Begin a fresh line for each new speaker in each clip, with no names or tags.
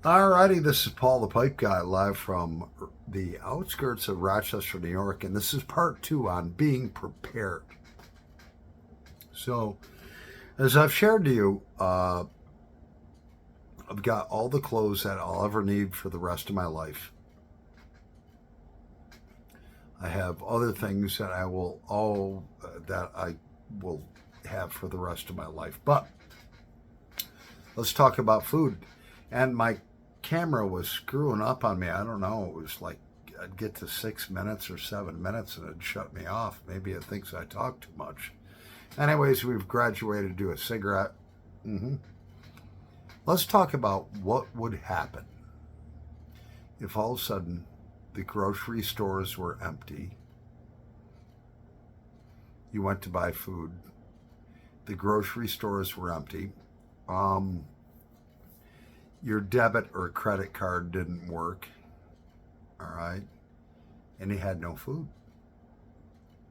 Alrighty, this is Paul the Pipe Guy live from the outskirts of Rochester, New York, and this is part two on being prepared. So, as I've shared to you, I've got all the clothes that I'll ever need for the rest of my life. I have other things that I will have for the rest of my life. But let's talk about food. And my camera was screwing up on me. I don't know. It was like I'd get to 6 minutes or 7 minutes and it'd shut me off. Maybe it thinks I talk too much. Anyways, we've graduated to a cigarette. Let's talk about what would happen if all of a sudden the grocery stores were empty. You went to buy food. The grocery stores were empty. Your debit or credit card didn't work. All right. And you had no food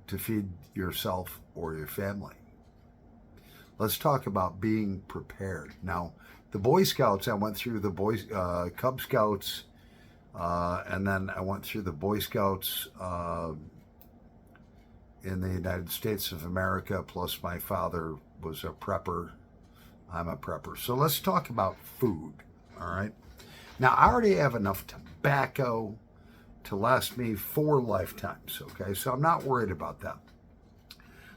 to feed yourself or your family. Let's talk about being prepared. Now, the Boy Scouts, I went through the Cub Scouts, and then I went through the Boy Scouts in the United States of America, plus my father was a prepper. I'm a prepper. So let's talk about food, all right? Now, I already have enough tobacco to last me 4 lifetimes, okay? So I'm not worried about that.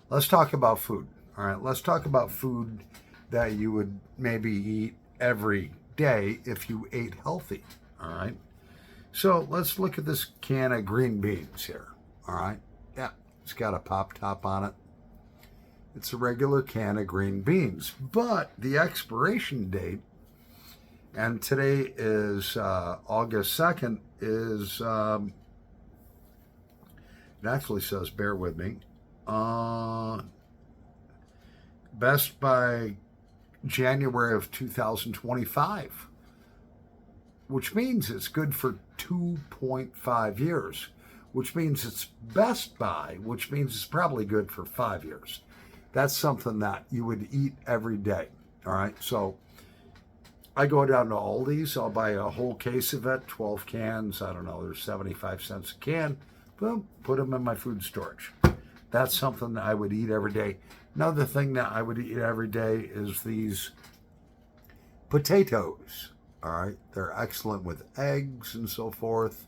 Let's talk about food, all right? Let's talk about food that you would maybe eat every day if you ate healthy, all right? So let's look at this can of green beans here, all right? Yeah, it's got a pop top on it. It's a regular can of green beans, but the expiration date, and today is August 2nd, is, it actually says, bear with me, best by January of 2025, which means it's good for 2.5 years, which means it's best by, which means it's probably good for 5 years. That's something that you would eat every day, all right? So I go down to Aldi's, I'll buy a whole case of it, 12 cans, I don't know, there's 75 cents a can, boom, put them in my food storage. That's something that I would eat every day. Another thing that I would eat every day is these potatoes, all right? They're excellent with eggs and so forth,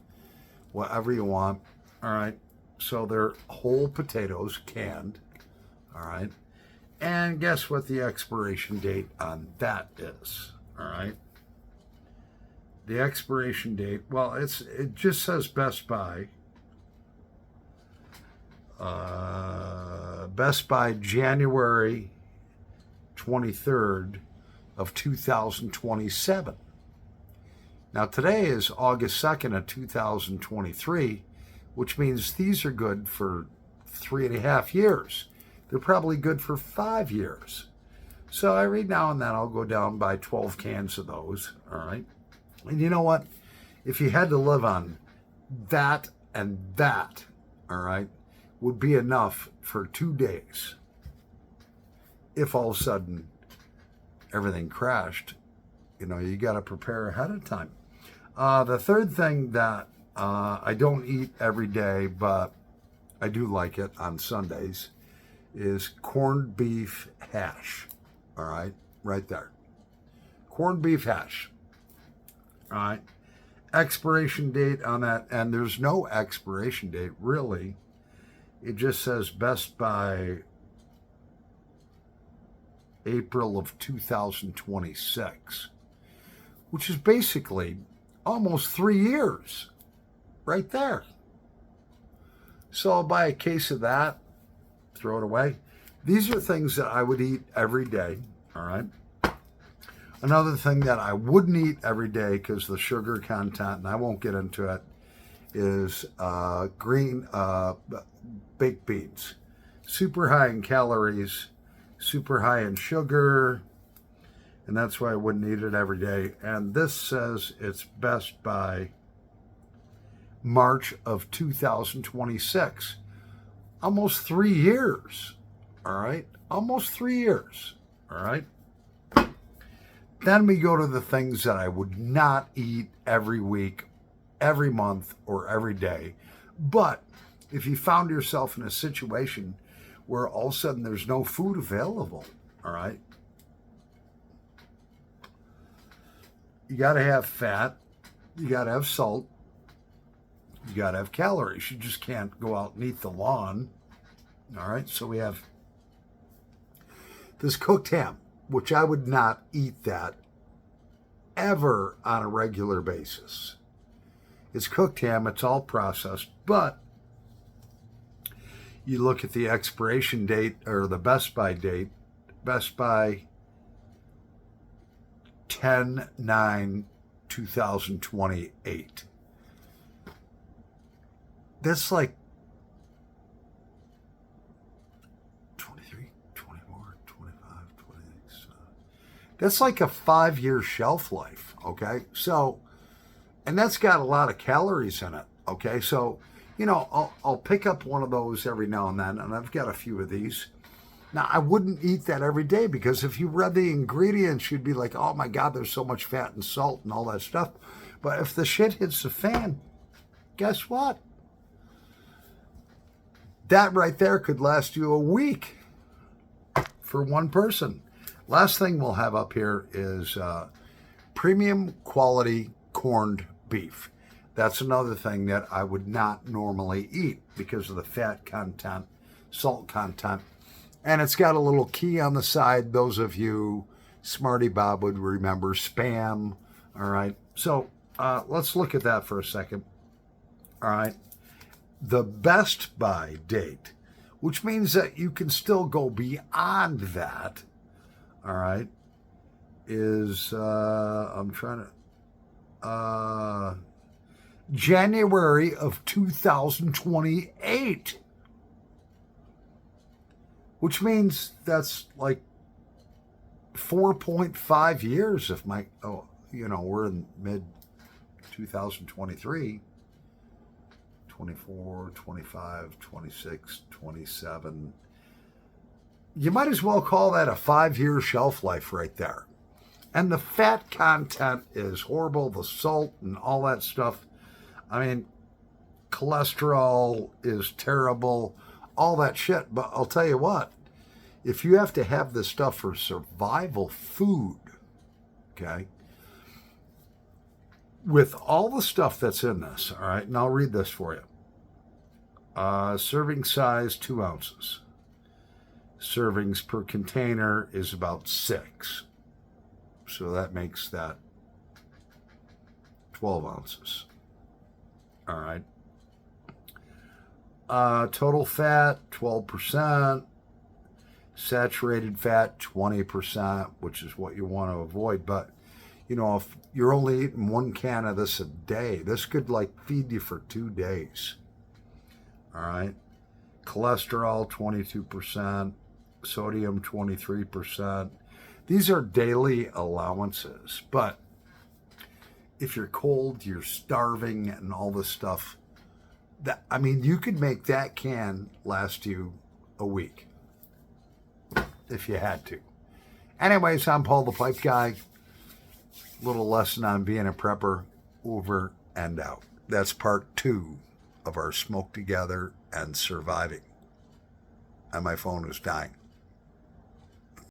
whatever you want, all right? So they're whole potatoes, canned, all right? And guess what the expiration date on that is, all right? The expiration date, well, it just says Best Buy. Best Buy January 23rd of 2027. Now today is August 2nd of 2023, which means these are good for 3.5 years. They're probably good for 5 years. So every now and then I'll go down by 12 cans of those, all right? And you know what? If you had to live on that and that, all right, would be enough for 2 days. If all of a sudden everything crashed, you got to prepare ahead of time. The third thing that I don't eat every day, but I do like it on Sundays, is corned beef hash. All right, right there. Corned beef hash. All right. Expiration date on that, and there's no expiration date, really. It just says Best by April of 2026, which is basically almost 3 years right there. So I'll buy a case of that, throw it away. These are things that I would eat every day, all right? Another thing that I wouldn't eat every day because the sugar content, and I won't get into it, is green baked beans. Super high in calories, super high in sugar, and that's why I wouldn't eat it every day. And this says it's best by March of 2026. Almost 3 years, all right? Almost 3 years, all right? Then we go to the things that I would not eat every week, every month, or every day. But if you found yourself in a situation where all of a sudden there's no food available, all right, you got to have fat, you got to have salt, you got to have calories. You just can't go out and eat the lawn, all right? So we have this cooked ham, which I would not eat that ever on a regular basis. It's cooked ham, it's all processed, but you look at the expiration date or the Best By date, Best By 10/9/2028. That's like 23, 24, 25, 26. That's like a 5-year shelf life, okay? So, and that's got a lot of calories in it, okay? So, you know, I'll pick up one of those every now and then, and I've got a few of these. Now, I wouldn't eat that every day because if you read the ingredients, you'd be like, oh my God, there's so much fat and salt and all that stuff. But if the shit hits the fan, guess what? That right there could last you a week for one person. Last thing we'll have up here is premium quality corned beef. That's another thing that I would not normally eat because of the fat content, salt content. And it's got a little key on the side. Those of you Smarty Bob would remember Spam. All right. So let's look at that for a second. All right. The Best By date, which means that you can still go beyond that. All right. Is January of 2028. Which means that's like 4.5 years if we're in mid 2023, 24, 25, 26, 27. You might as well call that a 5-year shelf life right there. And the fat content is horrible, the salt and all that stuff. I mean, cholesterol is terrible. All that shit. But I'll tell you what, if you have to have this stuff for survival food, okay, with all the stuff that's in this, all right, and I'll read this for you. Serving size, 2 ounces. Servings per container is about 6. So that makes that 12 ounces. All right. Total fat, 12%. Saturated fat, 20%, which is what you want to avoid. But, you know, if you're only eating 1 can of this a day, this could like feed you for 2 days. All right. Cholesterol, 22%. Sodium, 23%. These are daily allowances. But if you're cold, you're starving and all this stuff, you could make that can last you a week if you had to. Anyways, I'm Paul the Pipe Guy. Little lesson on being a prepper, over and out. That's part 2 of our Smoke Together and Surviving. And my phone is dying.